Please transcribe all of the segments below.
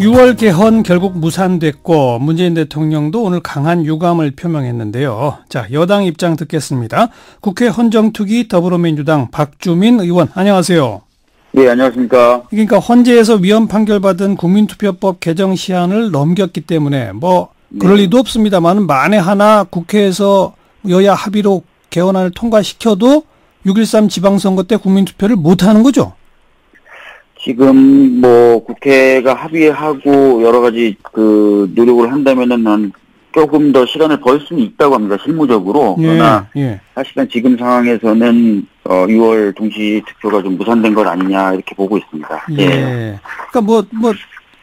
6월 개헌 결국 무산됐고 문재인 대통령도 오늘 강한 유감을 표명했는데요. 자, 여당 입장 듣겠습니다. 국회 헌정특위 더불어민주당 박주민 의원, 안녕하세요. 네, 안녕하십니까. 그러니까 헌재에서 위헌 판결받은 국민투표법 개정 시한을 넘겼기 때문에 그럴 리도 없습니다만 만에 하나 국회에서 여야 합의로 개헌안을 통과시켜도 6.13 지방선거 때 국민투표를 못하는 거죠? 지금 국회가 합의하고 여러 가지 노력을 한다면은 난 조금 더 시간을 벌 수는 있다고 합니다. 실무적으로. 그러나 사실은 지금 상황에서는 6월 동시 투표가 좀 무산된 것 아니냐 이렇게 보고 있습니다. 예. 그러니까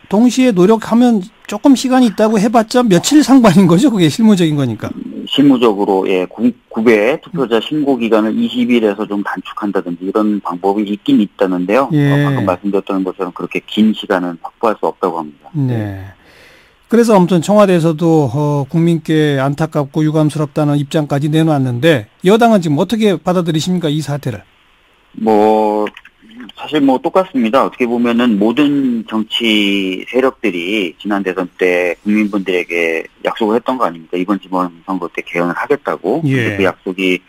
동시에 노력하면 조금 시간이 있다고 해봤자 며칠 상관인 거죠? 그게 실무적인 거니까. 실무적으로 국외 투표자 신고 기간을 20일에서 좀 단축한다든지 이런 방법이 있긴 있다는데요. 방금 말씀드렸던 것처럼 그렇게 긴 시간은 확보할 수 없다고 합니다. 네. 그래서 아무튼 청와대에서도 국민께 안타깝고 유감스럽다는 입장까지 내놨는데 여당은 지금 어떻게 받아들이십니까? 이 사태를. 사실 똑같습니다. 어떻게 보면은 모든 정치 세력들이 지난 대선 때 국민분들에게 약속을 했던 거 아닙니까? 이번 지방선거 때 개헌을 하겠다고. 근데 그 약속이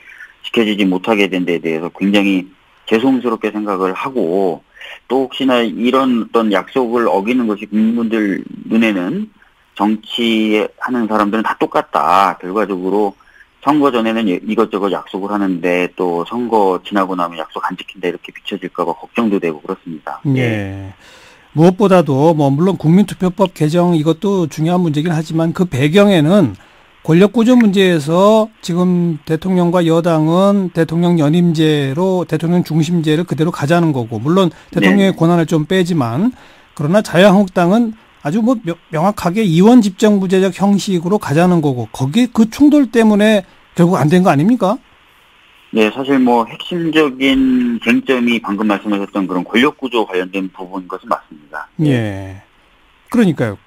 지켜지지 못하게 된 데에 대해서 굉장히 죄송스럽게 생각을 하고 또 혹시나 이런 어떤 약속을 어기는 것이 국민분들 눈에는 정치하는 사람들은 다 똑같다. 결과적으로 선거 전에는 이것저것 약속을 하는데 또 선거 지나고 나면 약속 안 지킨다 이렇게 비춰질까 봐 걱정도 되고 그렇습니다. 예. 무엇보다도 물론 국민투표법 개정 이것도 중요한 문제긴 하지만 그 배경에는 권력구조 문제에서 지금 대통령과 여당은 대통령 연임제로 대통령 중심제를 그대로 가자는 거고 물론 대통령의 권한을 좀 빼지만 그러나 자유한국당은 아주 명확하게 이원 집정부제적 형식으로 가자는 거고 거기에 그 충돌 때문에 결국 안 된 거 아닙니까? 네, 사실 핵심적인 쟁점이 방금 말씀하셨던 그런 권력구조 관련된 부분인 것은 맞습니다. 예. 그러니까요.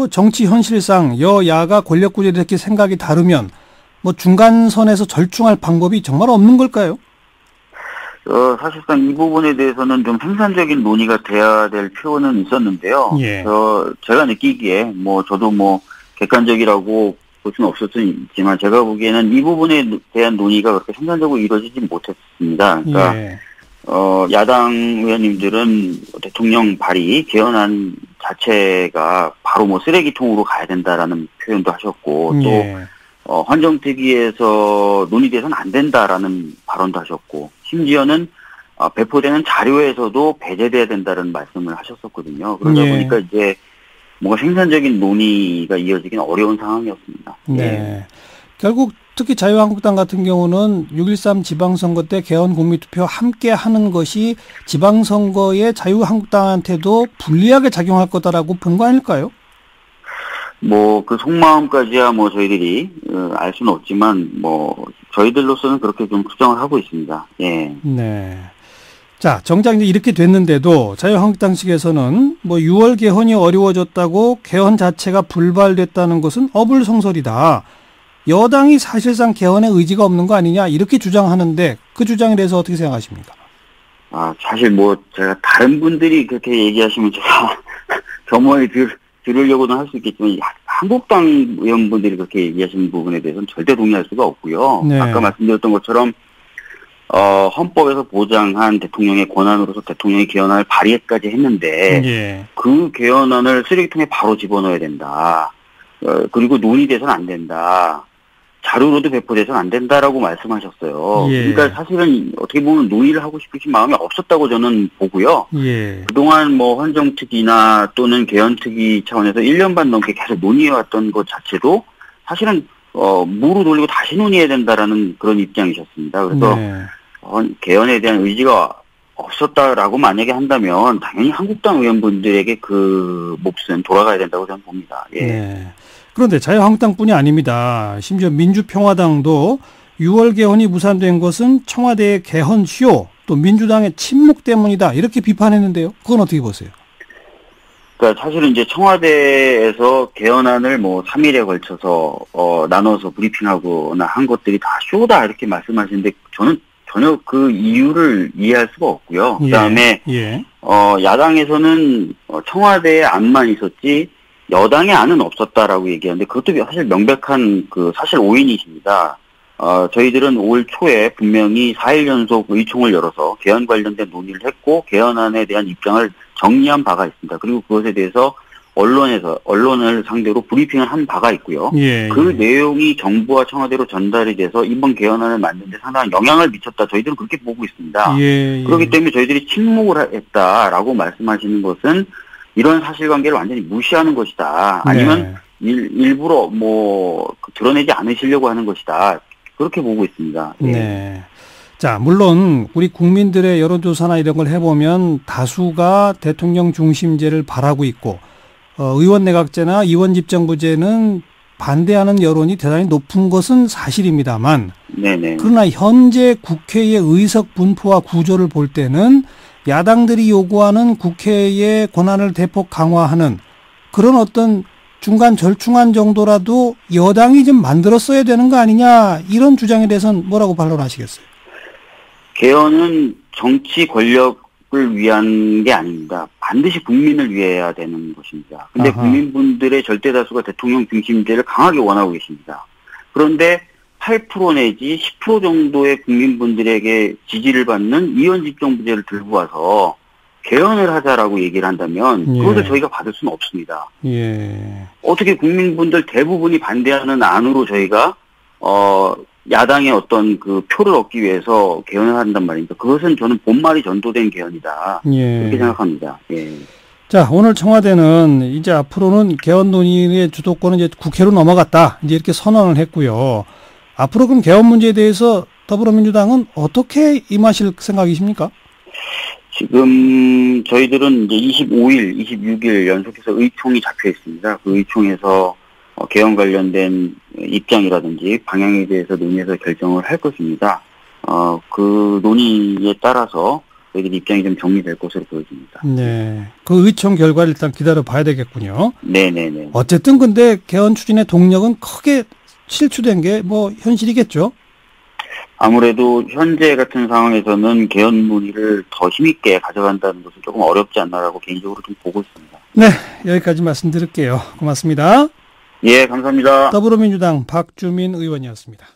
정치 현실상 여야가 권력구조에 이렇게 생각이 다르면 중간선에서 절충할 방법이 정말 없는 걸까요? 사실상 이 부분에 대해서는 좀 생산적인 논의가 돼야 될 필요는 있었는데요. 제가 느끼기에 저도 객관적이라고 볼 수는 없었지만 제가 보기에는 이 부분에 대한 논의가 그렇게 생산적으로 이루어지지 못했습니다. 그러니까 야당 의원님들은 대통령 발의 개헌안 자체가 바로 쓰레기통으로 가야 된다라는 표현도 하셨고 또 헌정특위에서 논의돼서는 안 된다라는 발언도 하셨고 심지어는 배포되는 자료에서도 배제돼야 된다는 말씀을 하셨었거든요. 그러다 보니까 이제 뭔가 생산적인 논의가 이어지긴 어려운 상황이었습니다. 네. 결국 특히 자유한국당 같은 경우는 6.13 지방선거 때 개헌 국민투표 함께 하는 것이 지방선거에 자유한국당한테도 불리하게 작용할 거다라고 본 거 아닐까요? 그 속마음까지야 저희들이 알 수는 없지만 저희들로서는 그렇게 좀 추정을 하고 있습니다. 예. 네. 자, 정작 이제 이렇게 됐는데도 자유한국당 측에서는 6월 개헌이 어려워졌다고 개헌 자체가 불발됐다는 것은 어불성설이다. 여당이 사실상 개헌에 의지가 없는 거 아니냐 이렇게 주장하는데 그 주장에 대해서 어떻게 생각하십니까? 사실 제가 다른 분들이 그렇게 얘기하시면 제가 겸허히 들으려고는 할 수 있겠지만 한국당 의원분들이 그렇게 얘기하시는 부분에 대해서는 절대 동의할 수가 없고요. 아까 말씀드렸던 것처럼 헌법에서 보장한 대통령의 권한으로서 대통령이 개헌안을 발의까지 했는데 그 개헌안을 쓰레기통에 바로 집어넣어야 된다. 그리고 논의돼서는 안 된다. 자료로도 배포돼서는 안 된다라고 말씀하셨어요. 그러니까 사실은 어떻게 보면 논의를 하고 싶으신 마음이 없었다고 저는 보고요. 그동안 헌정특위나 또는 개헌특위 차원에서 1년 반 넘게 계속 논의해왔던 것 자체도 사실은 무로 돌리고 다시 논의해야 된다라는 그런 입장이셨습니다. 그래서 개헌에 대한 의지가 없었다라고 만약에 한다면 당연히 한국당 의원분들에게 그 몫은 돌아가야 된다고 저는 봅니다. 그런데 자유한국당뿐이 아닙니다. 심지어 민주평화당도 6월 개헌이 무산된 것은 청와대의 개헌 쇼, 또 민주당의 침묵 때문이다 이렇게 비판했는데요. 그건 어떻게 보세요? 그러니까 사실은 이제 청와대에서 개헌안을 3일에 걸쳐서 나눠서 브리핑하거나 한 것들이 다 쇼다 이렇게 말씀하시는데 저는 전혀 그 이유를 이해할 수가 없고요. 그다음에 야당에서는 청와대에 안만 있었지 여당의 안은 없었다라고 얘기하는데 그것도 사실 명백한 사실 오인이십니다. 저희들은 올 초에 분명히 4일 연속 의총을 열어서 개헌 관련된 논의를 했고 개헌안에 대한 입장을 정리한 바가 있습니다. 그리고 그것에 대해서 언론을 상대로 브리핑을 한 바가 있고요. 예, 그 내용이 정부와 청와대로 전달이 돼서 이번 개헌안을 만드는 데 상당한 영향을 미쳤다. 저희들은 그렇게 보고 있습니다. 그렇기 때문에 저희들이 침묵을 했다라고 말씀하시는 것은 이런 사실관계를 완전히 무시하는 것이다. 아니면 일부러 드러내지 않으시려고 하는 것이다. 그렇게 보고 있습니다. 예. 네. 자, 물론 우리 국민들의 여론조사나 이런 걸 해보면 다수가 대통령 중심제를 바라고 있고 의원 내각제나 의원 집정부제는 반대하는 여론이 대단히 높은 것은 사실입니다만 네네. 그러나 현재 국회의 의석 분포와 구조를 볼 때는 야당들이 요구하는 국회의 권한을 대폭 강화하는 그런 어떤 중간 절충안 정도라도 여당이 좀 만들었어야 되는 거 아니냐 이런 주장에 대해서는 뭐라고 반론하시겠어요? 개헌은 정치 권력을 위한 게 아닙니다. 반드시 국민을 위해야 되는 것입니다. 근데 국민분들의 절대 다수가 대통령 중심제를 강하게 원하고 계십니다. 그런데 8% 내지 10% 정도의 국민분들에게 지지를 받는 의원 집정부제를 들고 와서 개헌을 하자라고 얘기를 한다면 그것을 저희가 받을 수는 없습니다. 어떻게 국민분들 대부분이 반대하는 안으로 저희가 야당의 어떤 표를 얻기 위해서 개헌을 한단 말입니다. 그것은 저는 본말이 전도된 개헌이다. 그렇게 생각합니다. 예. 자, 오늘 청와대는 이제 앞으로는 개헌 논의의 주도권은 이제 국회로 넘어갔다. 이제 이렇게 선언을 했고요. 앞으로 그럼 개헌 문제에 대해서 더불어민주당은 어떻게 임하실 생각이십니까? 지금 저희들은 이제 25일, 26일 연속해서 의총이 잡혀 있습니다. 그 의총에서 개헌 관련된 입장이라든지 방향에 대해서 논의해서 결정을 할 것입니다. 그 논의에 따라서 저희들 입장이 좀 정리될 것으로 보여집니다. 네. 그 의총 결과를 일단 기다려 봐야 되겠군요. 네네네. 어쨌든 근데 개헌 추진의 동력은 크게 실추된 게 현실이겠죠? 아무래도 현재 같은 상황에서는 개헌 논의를 더 힘있게 가져간다는 것은 조금 어렵지 않나라고 개인적으로 좀 보고 있습니다. 네. 여기까지 말씀드릴게요. 고맙습니다. 예, 감사합니다. 더불어민주당 박주민 의원이었습니다.